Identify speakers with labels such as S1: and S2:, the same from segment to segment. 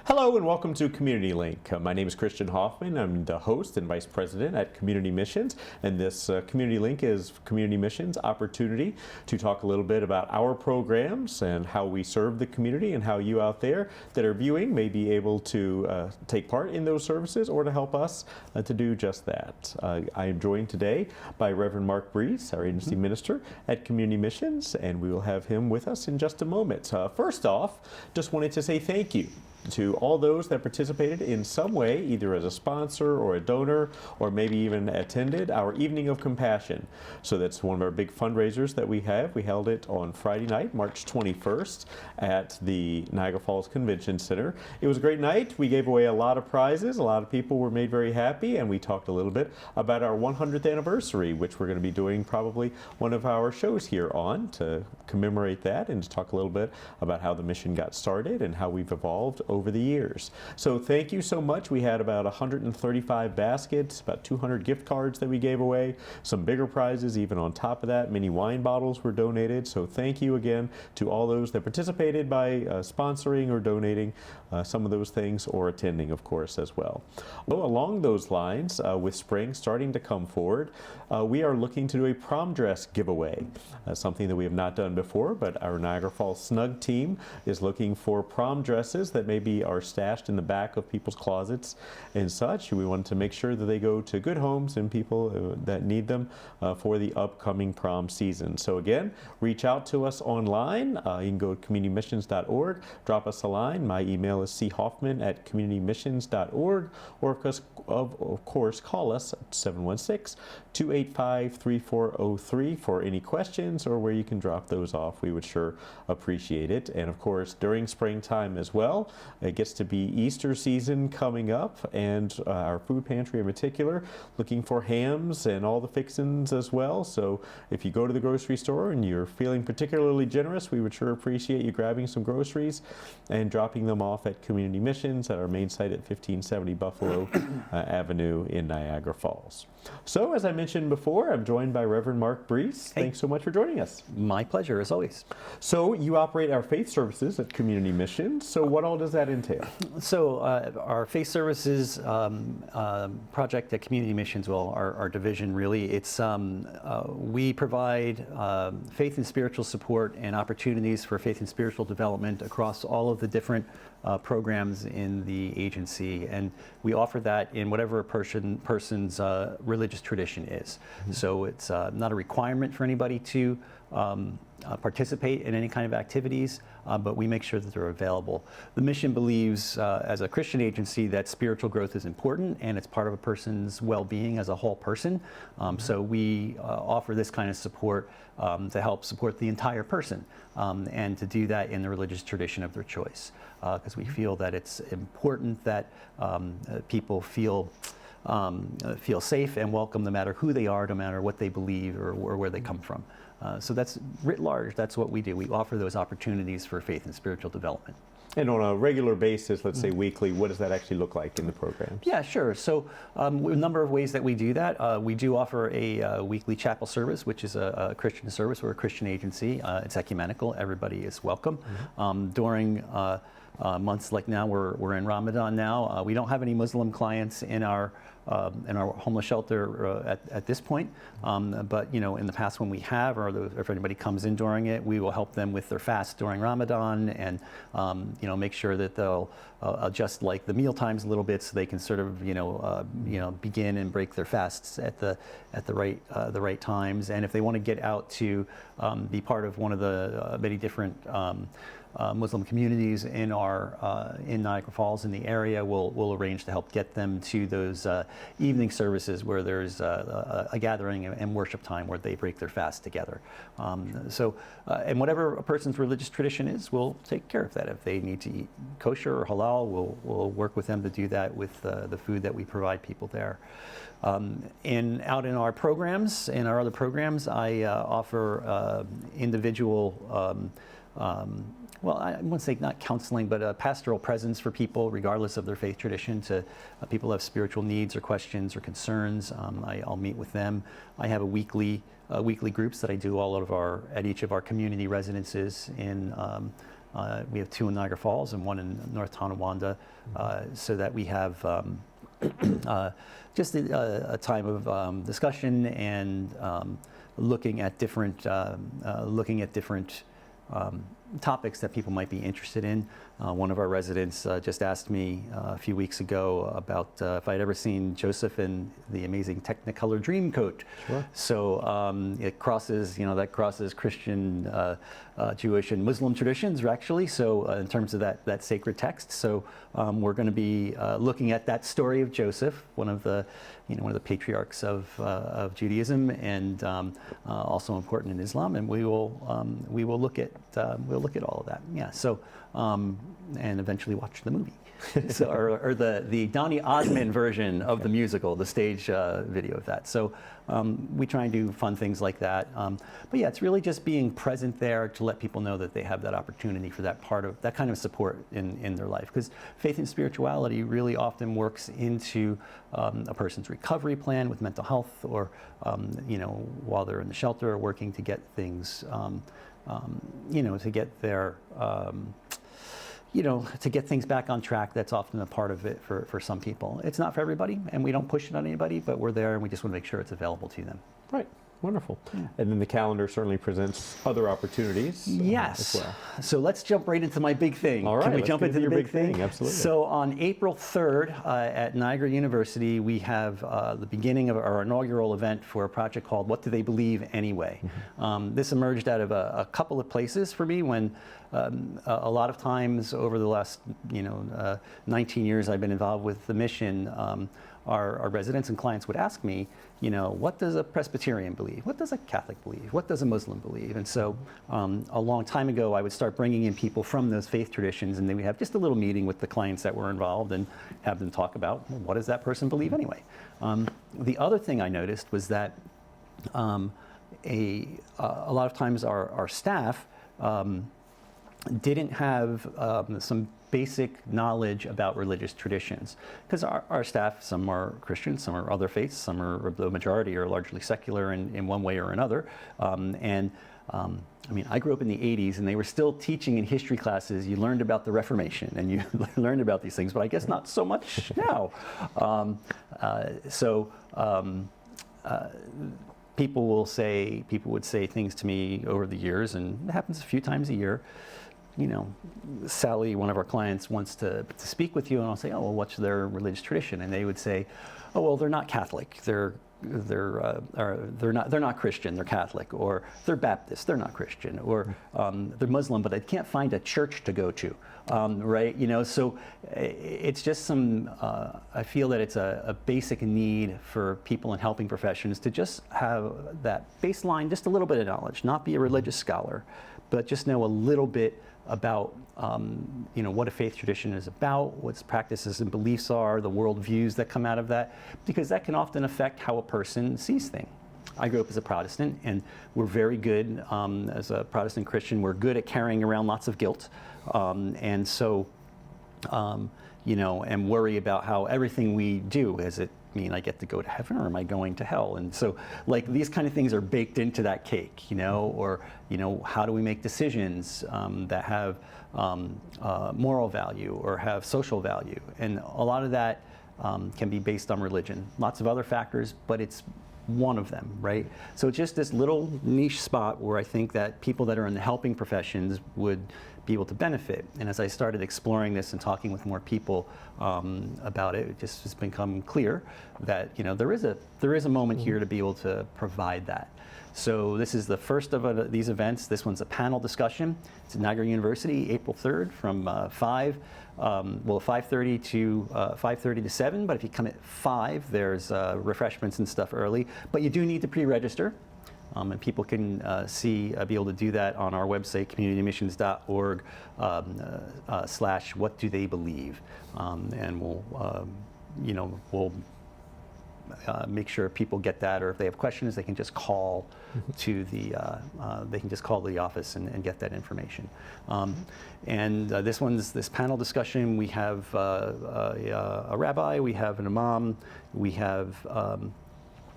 S1: Hello and welcome to Community Link. My name is Christian Hoffman. I'm the host and vice president at Community Missions, and this Community Link is Community Missions' opportunity to talk a little bit about our programs and how we serve the community and how you out there that are viewing may be able to take part in those services or to help us to do just that. I am joined today by Reverend Mark Breese, our agency minister at Community Missions, and we will have him with us in just a moment. First off, just wanted to say thank you to all those that participated in some way, either as a sponsor or a donor, or maybe even attended our Evening of Compassion. So that's one of our big fundraisers that we have. We held it on Friday night, March 21st, at the Niagara Falls Convention Center. It was a great night. We gave away a lot of prizes. A lot of people were made very happy, and we talked a little bit about our 100th anniversary, which we're going to be doing probably one of our shows here on to commemorate that and to talk a little bit about how the mission got started and how we've evolved over the years. So thank you so much. We had about 135 baskets, about 200 gift cards that we gave away, some bigger prizes even on top of that. Many wine bottles were donated. So thank you again to all those that participated by sponsoring or donating some of those things or attending, of course, as well. Well, along those lines, with spring starting to come forward, we are looking to do a prom dress giveaway, something that we have not done before, but our Niagara Falls Snug team is looking for prom dresses that maybe are stashed in the back of people's closets and such. We want to make sure that they go to good homes and people that need them for the upcoming prom season. So again, reach out to us online. You can go to communitymissions.org, drop us a line. My email is choffman@communitymissions.org, or of course call us at 716-285-3403 for any questions or where you can drop those off. We would sure appreciate it. And of course, during springtime as well, it gets to be Easter season coming up, and our food pantry in particular looking for hams and all the fixins as well. So if you go to the grocery store and you're feeling particularly generous, we would sure appreciate you grabbing some groceries and dropping them off at Community Missions at our main site at 1570 Buffalo Avenue in Niagara Falls. So as I mentioned before, I'm joined by Reverend Mark Breese.
S2: Hey.
S1: Thanks so much for joining us.
S2: My pleasure, as always.
S1: So you operate our faith services at Community Missions. So what all does that entail?
S2: So our faith services project at Community Missions, well, our division really, it's we provide faith and spiritual support and opportunities for faith and spiritual development across all of the different programs in the agency, and we offer that in whatever a person's religious tradition is. Mm-hmm. So it's not a requirement for anybody to participate in any kind of activities, but we make sure that they're available. The mission believes, as a Christian agency, that spiritual growth is important and it's part of a person's well-being as a whole person. So we offer this kind of support to help support the entire person, and to do that in the religious tradition of their choice, because we feel that it's important that people feel safe and welcome no matter who they are, no matter what they believe or where they come from. So that's writ large, that's what we do. We offer those opportunities for faith and spiritual development.
S1: And on a regular basis, let's say weekly, what does that actually look like in the programs?
S2: Yeah, sure. So a number of ways that we do that. We do offer a weekly chapel service, which is a Christian service. We're a Christian agency. It's ecumenical. Everybody is welcome. Mm-hmm. During months like now, we're in Ramadan now. We don't have any Muslim clients in our homeless shelter at this point, but in the past when we have, or if anybody comes in during it, we will help them with their fast during Ramadan, and make sure that they'll adjust like the meal times a little bit so they can sort of begin and break their fasts at the right times. And if they want to get out to be part of one of the many different Muslim communities in Niagara Falls in the area, we'll arrange to help get them to those evening services where there's a gathering and worship time where they break their fast together. And whatever a person's religious tradition is, we'll take care of that. If they need to eat kosher or halal, we'll work with them to do that with the food that we provide people there. And out in our programs, in our other programs, I offer individual well, I wouldn't say not counseling, but a pastoral presence for people, regardless of their faith tradition. To people who have spiritual needs or questions or concerns, I'll meet with them. I have weekly groups that I do at each of our community residences in We have 2 in Niagara Falls and 1 in North Tonawanda, so that we have just a time of discussion and looking at different topics that people might be interested in. One of our residents just asked me a few weeks ago about if I'd ever seen Joseph in the amazing Technicolor Dreamcoat.
S1: Sure.
S2: So it crosses, that crosses Christian, Jewish, and Muslim traditions, actually. So in terms of that sacred text, so we're going to be looking at that story of Joseph, one of the patriarchs of Judaism, and also important in Islam. And we will look at all of that. Yeah. So and eventually watch the movie. So, or the Donny Osmond version of the musical, the stage video of that. So we try and do fun things like that. But yeah, it's really just being present there to let people know that they have that opportunity for that kind of support in their life. Because faith and spirituality really often works into a person's recovery plan with mental health, or while they're in the shelter, working to get things, to get their to get things back on track. That's often a part of it for some people. It's not for everybody, and we don't push it on anybody, but we're there and we just want to make sure it's available to them.
S1: Right. Wonderful.
S2: Yeah.
S1: And then the calendar certainly presents other opportunities
S2: yes.
S1: as well.
S2: So let's jump right into my big thing.
S1: All right.
S2: Can we jump into the big thing?
S1: Absolutely.
S2: So on April 3rd at Niagara University, we have the beginning of our inaugural event for a project called What Do They Believe Anyway? Mm-hmm. This emerged out of a couple of places for me when a lot of times over the last 19 years I've been involved with the mission, our residents and clients would ask me, what does a Presbyterian believe? What does a Catholic believe? What does a Muslim believe? And so a long time ago, I would start bringing in people from those faith traditions, and then we have just a little meeting with the clients that were involved and have them talk about, well, what does that person believe anyway? The other thing I noticed was that a lot of times our staff didn't have some basic knowledge about religious traditions, because our staff, some are Christian, some are other faiths, some are, the majority are largely secular in one way or another. I grew up in the 80s, and they were still teaching in history classes. You learned about the Reformation, and you learned about these things, but I guess not so much now. People would say things to me over the years, and it happens a few times a year. Sally, one of our clients, wants to speak with you, and I'll say, oh, well, what's their religious tradition? And they would say, oh, well, they're not Catholic. They're not Christian. They're Catholic, or they're Baptist. They're not Christian, or they're Muslim, but I can't find a church to go to, right? So it's just I feel that it's a basic need for people in helping professions to just have that baseline, just a little bit of knowledge, not be a religious scholar, but just know a little bit about what a faith tradition is about, what its practices and beliefs are, the worldviews that come out of that, because that can often affect how a person sees things. I grew up as a Protestant, and we're very good, as a Protestant Christian, we're good at carrying around lots of guilt, and worry about how everything we do, is it mean I get to go to heaven, or am I going to hell? And so, these kind of things are baked into that cake, or how do we make decisions that have moral value or have social value? And a lot of that can be based on religion. Lots of other factors, but it's one of them, right? So it's just this little niche spot where I think that people that are in the helping professions would be able to benefit. And as I started exploring this and talking with more people about it, it just has become clear that there is a moment here to be able to provide that. So this is the first of these events. This one's a panel discussion. It's at Niagara University, April 3rd from 5:30 to 5:30 to 7. But if you come at 5, there's refreshments and stuff early. But you do need to pre-register. And people can be able to do that on our website, communitymissions.org /what do they believe, and we'll make sure people get that, or if they have questions, they can just call to the office and get that information. This panel discussion, we have a rabbi, we have an imam, we have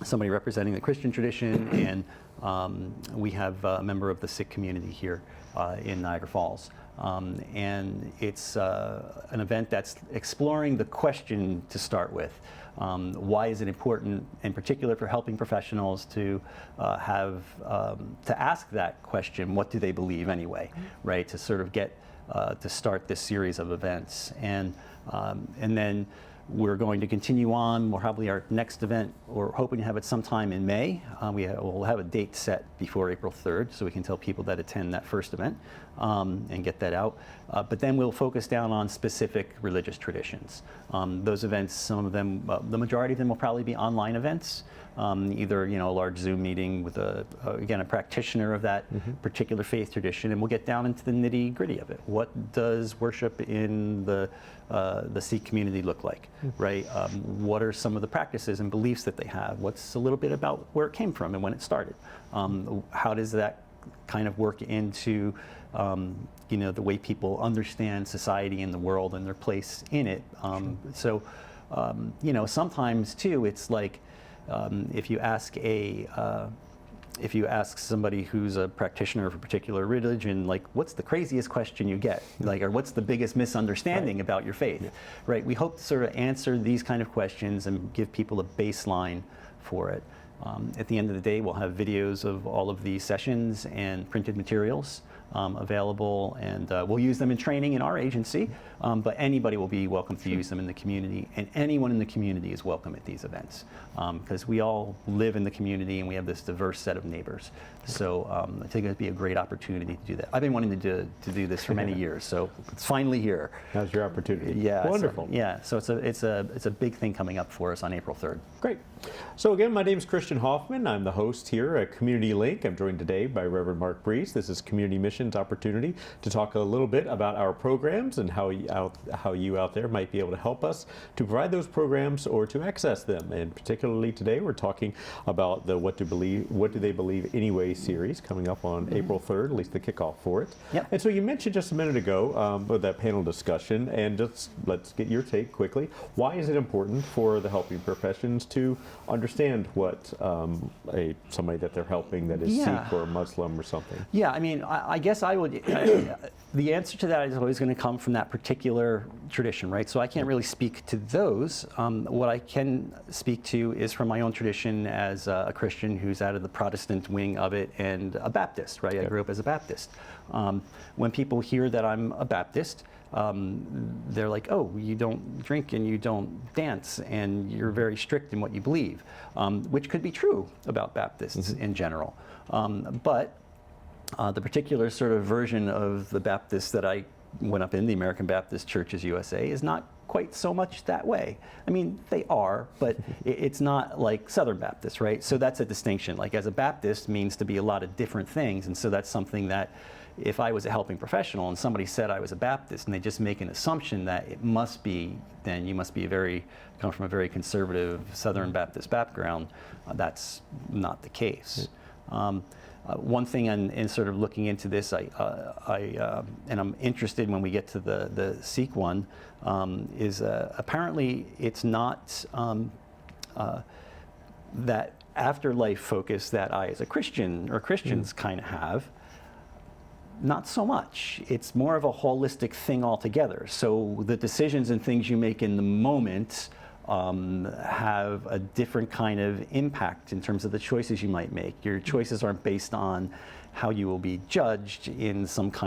S2: somebody representing the Christian tradition, and we have a member of the Sikh community here in Niagara Falls. And it's an event that's exploring the question to start with. Why is it important, in particular for helping professionals, to to ask that question, what do they believe anyway, right? To sort of get, to start this series of events. And then we're going to continue on. We'll probably our next event, we're hoping to have it sometime in May. We'll have a date set before April 3rd, so we can tell people that attend that first event and get that out. But then we'll focus down on specific religious traditions. Those events, some of them, the majority of them will probably be online events. Either a large Zoom meeting with again a practitioner of that particular faith tradition, and we'll get down into the nitty-gritty of it. What does worship in the Sikh community look like, right? What are some of the practices and beliefs that they have? What's a little bit about where it came from and when it started? How does that kind of work into the way people understand society and the world and their place in it? Sometimes too, it's like, if you ask somebody who's a practitioner of a particular religion, like, what's the craziest question you get? Like, or what's the biggest misunderstanding about your faith? Right? We hope to sort of answer these kind of questions and give people a baseline for it. At the end of the day, we'll have videos of all of these sessions and printed materials available, and we'll use them in training in our agency, but anybody will be welcome to use them in the community, and anyone in the community is welcome at these events, because we all live in the community and we have this diverse set of neighbors. So I think it'd be a great opportunity to do that. I've been wanting to do this for many years, so it's finally here.
S1: Now's your opportunity.
S2: Yeah,
S1: Wonderful.
S2: So it's a big thing coming up for us on April 3rd.
S1: Great. So again, my name is Christian Hoffman. I'm the host here at Community Link. I'm joined today by Reverend Mark Breese. This is Community Missions opportunity to talk a little bit about our programs and how you out there might be able to help us to provide those programs or to access them. And particularly today, we're talking about the What Do They Believe Anyway series coming up on April 3rd, at least the kickoff for it.
S2: Yep.
S1: And so you mentioned just a minute ago with that panel discussion, and just let's get your take quickly. Why is it important for the helping professions to understand what somebody that they're helping that is Sikh or Muslim or something?
S2: Yeah, I mean, I guess I would, the answer to that is always going to come from that particular tradition, right? So I can't really speak to those. What I can speak to is from my own tradition as a Christian who's out of the Protestant wing of it and a Baptist, right? I grew up as a Baptist. When people hear that I'm a Baptist, they're like, oh, you don't drink and you don't dance and you're very strict in what you believe, which could be true about Baptists in general. But the particular sort of version of the Baptist that I went up in, the American Baptist Churches USA, is not quite so much that way. I mean, they are, but it's not like Southern Baptists, right? So that's a distinction. Like, as a Baptist means to be a lot of different things, and so that's something that if I was a helping professional and somebody said I was a Baptist and they just make an assumption that it must be, then you must be come from a very conservative Southern Baptist background, that's not the case. One thing in sort of looking into this, and I'm interested when we get to the Sikh one, is apparently it's not that afterlife focus that I as a Christian or Christians kind of have. Not so much. It's more of a holistic thing altogether. So the decisions and things you make in the moment have a different kind of impact in terms of the choices you might make. Your choices aren't based on how you will be judged in some kind